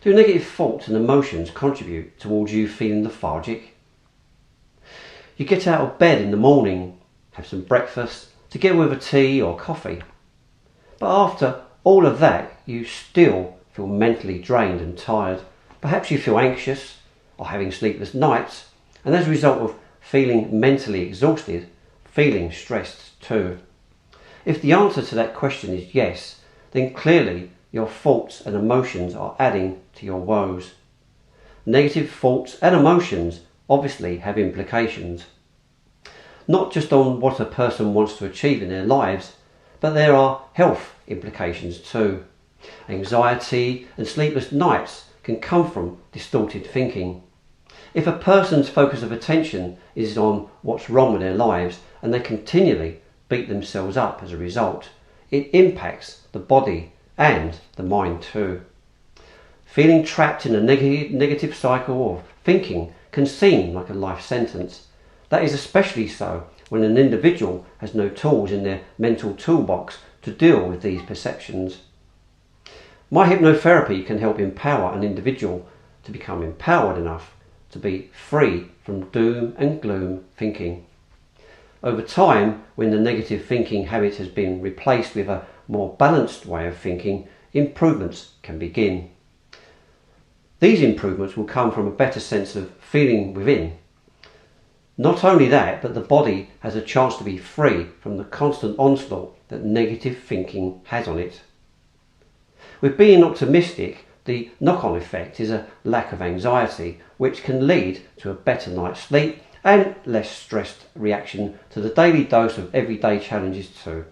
Do negative thoughts and emotions contribute towards you feeling lethargic? You get out of bed in the morning, have some breakfast, together with a tea or coffee. But after all of that, you still feel mentally drained and tired. Perhaps you feel anxious or having sleepless nights, and as a result of feeling mentally exhausted, feeling stressed too. If the answer to that question is yes, then clearly your thoughts and emotions are adding to your woes. Negative thoughts and emotions obviously have implications, not just on what a person wants to achieve in their lives, but there are health implications too. Anxiety and sleepless nights can come from distorted thinking. If a person's focus of attention is on what's wrong with their lives and they continually beat themselves up as a result, it impacts the body and the mind too. Feeling trapped in a negative cycle of thinking can seem like a life sentence. That is especially so when an individual has no tools in their mental toolbox to deal with these perceptions. My hypnotherapy can help empower an individual to become empowered enough to be free from doom and gloom thinking. Over time, when the negative thinking habit has been replaced with a more balanced way of thinking, improvements can begin. These improvements will come from a better sense of feeling within. Not only that, but the body has a chance to be free from the constant onslaught that negative thinking has on it. With being optimistic, the knock-on effect is a lack of anxiety, which can lead to a better night's sleep and less stressed reaction to the daily dose of everyday challenges too.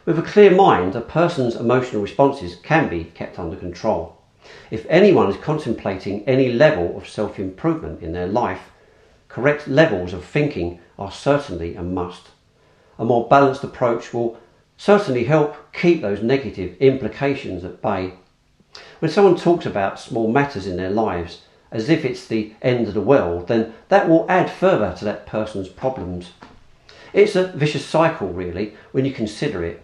With a clear mind, a person's emotional responses can be kept under control. If anyone is contemplating any level of self-improvement in their life, correct levels of thinking are certainly a must. A more balanced approach will certainly help keep those negative implications at bay. When someone talks about small matters in their lives as if it's the end of the world, then that will add further to that person's problems. It's a vicious cycle really when you consider it.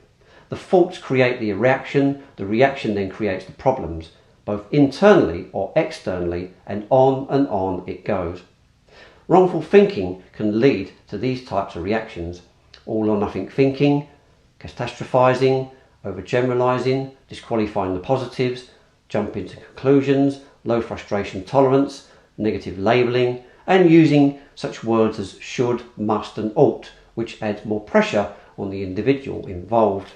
The thoughts create the reaction then creates the problems, both internally or externally, and on it goes. Wrongful thinking can lead to these types of reactions: all or nothing thinking, catastrophizing, overgeneralizing, disqualifying the positives, jumping to conclusions, low frustration tolerance, negative labelling, and using such words as should, must and ought, which adds more pressure on the individual involved.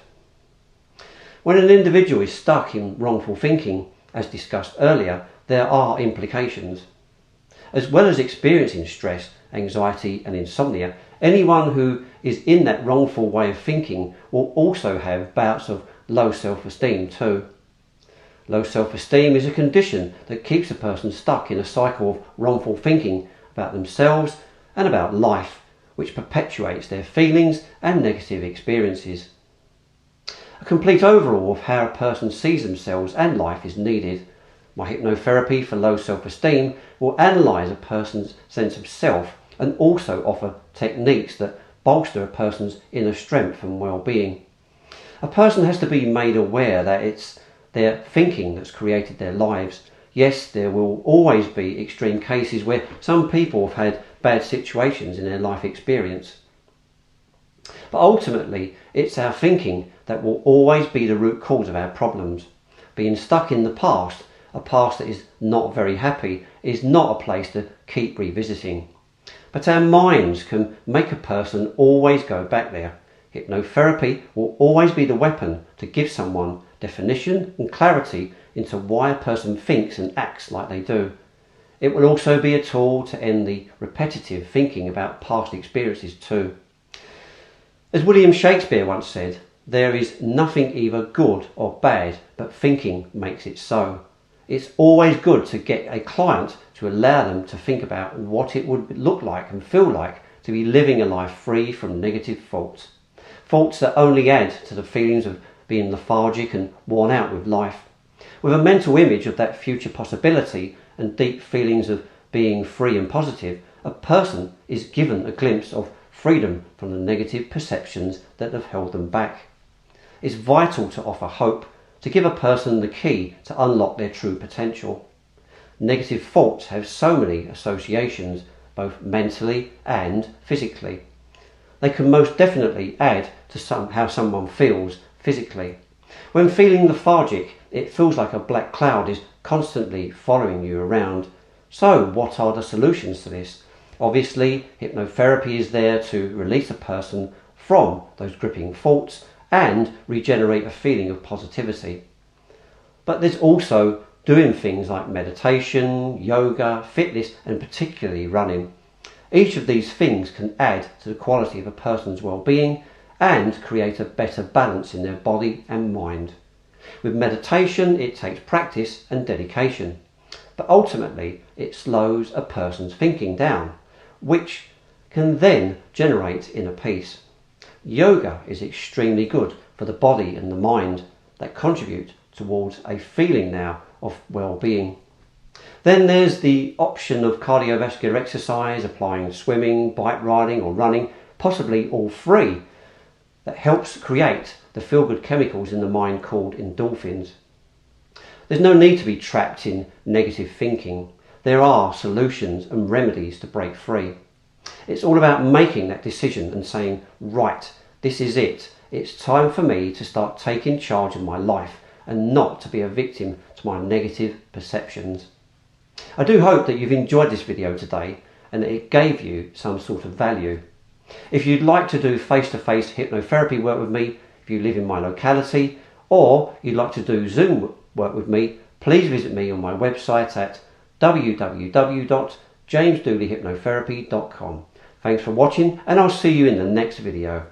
When an individual is stuck in wrongful thinking, as discussed earlier, there are implications. As well as experiencing stress, anxiety and insomnia, anyone who is in that wrongful way of thinking will also have bouts of low self-esteem too. Low self-esteem is a condition that keeps a person stuck in a cycle of wrongful thinking about themselves and about life, which perpetuates their feelings and negative experiences. A complete overhaul of how a person sees themselves and life is needed. My hypnotherapy for low self-esteem will analyse a person's sense of self and also offer techniques that bolster a person's inner strength and well-being. A person has to be made aware that it's their thinking that's created their lives. Yes, there will always be extreme cases where some people have had bad situations in their life experience. But ultimately, it's our thinking that will always be the root cause of our problems. Being stuck in the past, a past that is not very happy, is not a place to keep revisiting. But our minds can make a person always go back there. Hypnotherapy will always be the weapon to give someone definition and clarity into why a person thinks and acts like they do. It will also be a tool to end the repetitive thinking about past experiences too. As William Shakespeare once said, there is nothing either good or bad, but thinking makes it so. It's always good to get a client to allow them to think about what it would look like and feel like to be living a life free from negative thoughts. Thoughts that only add to the feelings of being lethargic and worn out with life. With a mental image of that future possibility and deep feelings of being free and positive, a person is given a glimpse of freedom from the negative perceptions that have held them back. It's vital to offer hope, to give a person the key to unlock their true potential. Negative thoughts have so many associations, both mentally and physically. They can most definitely add to how someone feels physically. When feeling lethargic, it feels like a black cloud is constantly following you around. So what are the solutions to this? Obviously, hypnotherapy is there to release a person from those gripping thoughts and regenerate a feeling of positivity. But there's also doing things like meditation, yoga, fitness, and particularly running. Each of these things can add to the quality of a person's well-being and create a better balance in their body and mind. With meditation, it takes practice and dedication, but ultimately it slows a person's thinking down, which can then generate inner peace. Yoga is extremely good for the body and the mind that contribute towards a feeling now of well-being. Then there's the option of cardiovascular exercise, applying swimming, bike riding or running, possibly all three, that helps create the feel-good chemicals in the mind called endorphins. There's no need to be trapped in negative thinking. There are solutions and remedies to break free. It's all about making that decision and saying, right, this is it. It's time for me to start taking charge of my life and not to be a victim to my negative perceptions. I do hope that you've enjoyed this video today and that it gave you some sort of value. If you'd like to do face-to-face hypnotherapy work with me, if you live in my locality, or you'd like to do Zoom work with me, please visit me on my website at www.jamesdooleyhypnotherapy.com. Thanks for watching, and I'll see you in the next video.